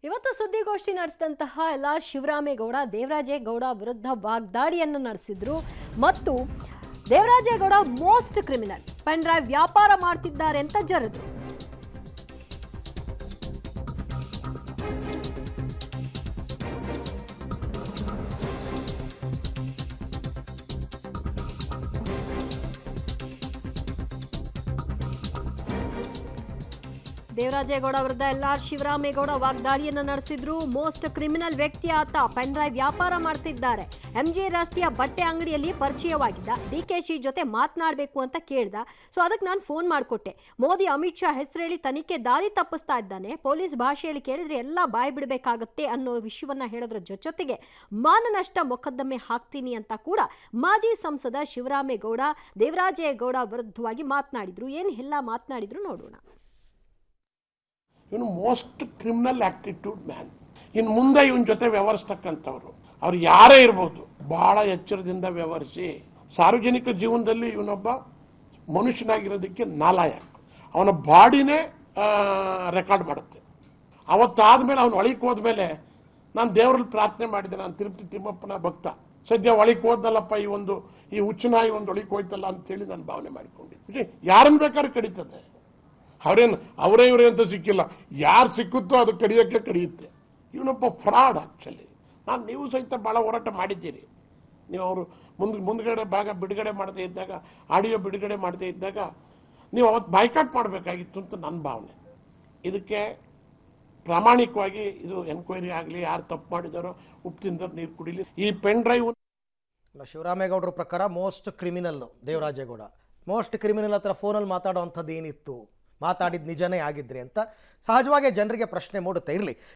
ಇವತ್ತು ಸುದ್ದಿಗೋಷ್ಠಿ ನಡೆಸಿದಂತಹ ಶಿವರಾಮೇಗೌಡ ದೇವರಾಜೇಗೌಡ ವಿರುದ್ಧ ವಾಗ್ದಾಳಿಯನ್ನು ನಡೆಸಿದ್ರು ಮತ್ತು Devaraje Gowda most criminal pen drive ವ್ಯಾಪಾರ ಮಾಡ್ತಿದ್ದಾರೆ ಅಂತ ಜರಿದ್ರು. ದೇವರಾಜೇಗೌಡ ವಿರುದ್ಧ ಶಿವರಾಮೇಗೌಡ ವಾಗ್ದಾಳಿಯನ್ನು ನಡೆಸಿದ್ರು. ಮೋಸ್ಟ್ ಕ್ರಿಮಿನಲ್ ವ್ಯಕ್ತಿ ಆತ, ಪೆನ್ ಡ್ರೈವ್ ವ್ಯಾಪಾರ ಮಾಡ್ತಿದ್ದಾರೆ. ಎಂಜಿ ರಸ್ತೆಯ ಬಟ್ಟೆ ಅಂಗಡಿಯಲ್ಲಿ ಪರಿಚಯವಾಗಿದ್ದ. ಡಿಕೆಶಿ ಜೊತೆ ಮಾತನಾಡಬೇಕು ಅಂತ ಕೇಳ್ದ. ಸೊ ಅದಕ್ಕೆ ನಾನು ಫೋನ್ ಮಾಡಿಕೊಟ್ಟೆ. ಮೋದಿ ಅಮಿತ್ ಶಾ ಹೆಸರು ಹೇಳಿ ತನಿಖೆ ದಾರಿ ತಪ್ಪಿಸ್ತಾ ಇದ್ದಾನೆ. ಪೊಲೀಸ್ ಭಾಷೆಯಲ್ಲಿ ಕೇಳಿದ್ರೆ ಎಲ್ಲ ಬಾಯಿ ಬಿಡಬೇಕಾಗತ್ತೆ ಅನ್ನೋ ವಿಷಯವನ್ನ ಹೇಳೋದ್ರ ಜೊತೆಗೆ ಮಾನನಷ್ಟ ಮೊಕದ್ದಮೆ ಹಾಕ್ತೀನಿ ಅಂತ ಕೂಡ ಮಾಜಿ ಸಂಸದ ಶಿವರಾಮೇಗೌಡ ದೇವರಾಜೇಗೌಡ ವಿರುದ್ಧವಾಗಿ ಮಾತನಾಡಿದ್ರು. ಏನು ಎಲ್ಲ ಮಾತನಾಡಿದ್ರು ನೋಡೋಣ. ಇವನು ಮೋಸ್ಟ್ ಕ್ರಿಮಿನಲ್ ಆಟಿಟ್ಯೂಡ್ ಮ್ಯಾನ್. ಇನ್ನು ಮುಂದೆ ಇವನ್ ಜೊತೆ ವ್ಯವಹರಿಸ್ತಕ್ಕಂಥವ್ರು ಅವ್ರು ಯಾರೇ ಇರ್ಬೋದು, ಬಹಳ ಎಚ್ಚರದಿಂದ ವ್ಯವಹರಿಸಿ. ಸಾರ್ವಜನಿಕ ಜೀವನದಲ್ಲಿ ಇವನೊಬ್ಬ ಮನುಷ್ಯನಾಗಿರೋದಕ್ಕೆ ನಾಲಾಯಕ. ಅವನ ಬಾಡಿನೇ ರೆಕಾರ್ಡ್ ಮಾಡುತ್ತೆ. ಅವತ್ತಾದ್ಮೇಲೆ ಅವನು ಒಳಗೆ ಹೋದ್ಮೇಲೆ ನಾನು ದೇವರಲ್ಲಿ ಪ್ರಾರ್ಥನೆ ಮಾಡಿದೆ. ನಾನು ತಿರುಪತಿ ತಿಮ್ಮಪ್ಪನ ಭಕ್ತ. ಸದ್ಯ ಒಳಗೆ ಹೋದ್ನಲ್ಲಪ್ಪ, ಈ ಹುಚ್ಚನಾಗಿ ಒಂದು ಒಳಗೆ ಹೋಯ್ತಲ್ಲ ಅಂತೇಳಿ ನಾನು ಭಾವನೆ ಮಾಡಿಕೊಂಡಿದ್ದೆ. ಯಾರನ್ನು ಬೇಕಾದ್ರೂ ಕಡಿತದೆ. ಅವರೇ ಇವರೇ ಅಂತ ಸಿಕ್ಕಿಲ್ಲ. ಯಾರು ಸಿಕ್ಕುತ್ತೋ ಅದು ಕಡಿಯೋಕ್ಕೆ ಕಡಿಯುತ್ತೆ. ಇವನೊಬ್ಬ ಫ್ರಾಡ್. ಆಕ್ಚುಲಿ ನೀವು ಸಹಿತ ಬಹಳ ಹೋರಾಟ ಮಾಡಿದ್ದೀರಿ. ನೀವು ಅವರು ಮುಂದ್ಗಡೆ ಭಾಗ ಬಿಡುಗಡೆ ಮಾಡದೇ ಇದ್ದಾಗ, ಆಡಿಯೋ ಬಿಡುಗಡೆ ಮಾಡದೇ ಇದ್ದಾಗ ನೀವು ಅವತ್ತು ಬಾಯ್ಕಾಟ್ ಮಾಡಬೇಕಾಗಿತ್ತು ಅಂತ ನನ್ನ ಭಾವನೆ. ಇದಕ್ಕೆ ಪ್ರಾಮಾಣಿಕವಾಗಿ ಇದು ಎನ್ಕ್ವೈರಿ ಆಗಲಿ, ಯಾರು ತಪ್ಪು ಮಾಡಿದಾರೋ ಉಪ್ಪು ತಿಂದವ್ರು ನೀರು ಕುಡಿಲಿ. ಈ ಪೆನ್ ಡ್ರೈವ್ ಶಿವರಾಮೇಗೌಡರ ಪ್ರಕಾರ most criminal Devaraje Gowda. Most criminal ಹತ್ರ ಫೋನಲ್ಲಿ ಮಾತಾಡೋ ಅಂಥದ್ದು ಏನಿತ್ತು, ಮಾತಾಡಿದ ನಿಜನೇ ಆಗಿದ್ರಿ ಅಂತ ಸಹಜವಾಗಿ ಜನರಿಗೆ ಪ್ರಶ್ನೆ ಮೂಡುತ್ತೆ. ಇರಲಿ.